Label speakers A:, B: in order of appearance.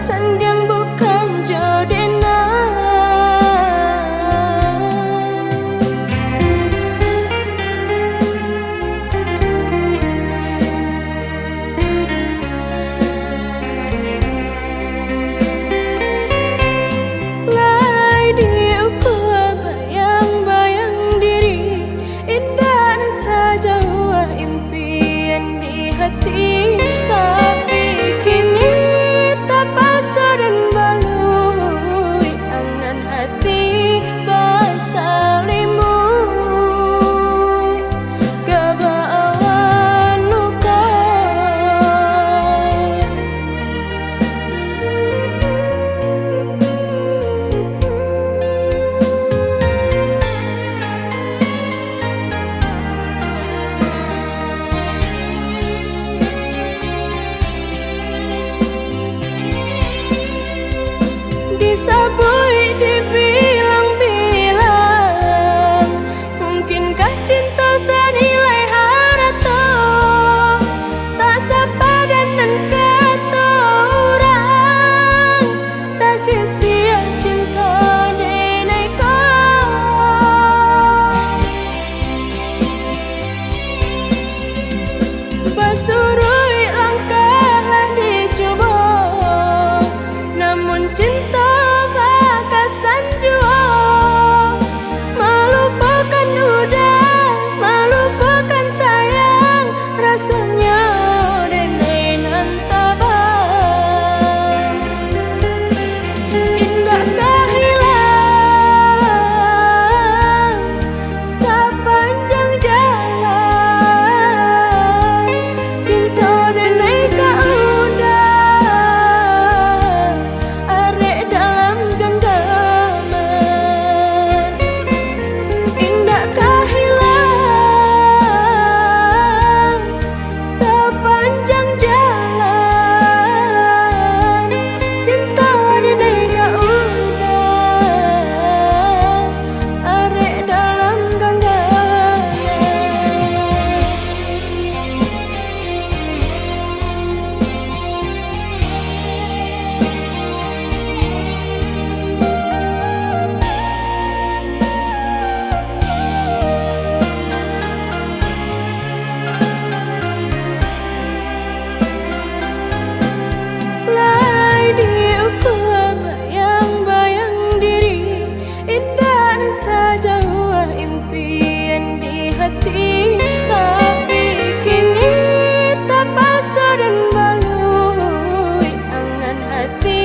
A: Sandiang bukan jodena. Lai diuku bayang-bayang diri, indah saja impian di hati. Tapi kini tak pasar dan balui, angan hati basah limui, kebawan luka. Disabui dibilang-bilang, mungkinkah cinta senilai harta? Tak sepadan dan kata orang, tak sia-sia cinta dineka. Pasurui langkahlah dicoba, namun cinta melupakan udah, melupakan sayang, rasanya denenan tabang. Indahkah hilang sepanjang jalan, cinta deneka udah arek dalam genggaman. Indahkah hilang sepanjang jalan, cinta deneka udah arek dalam genggaman. Lai diuku bayang-bayang diri, indah saja impian di hati. Tapi kini tak pasar dan balui, angan hati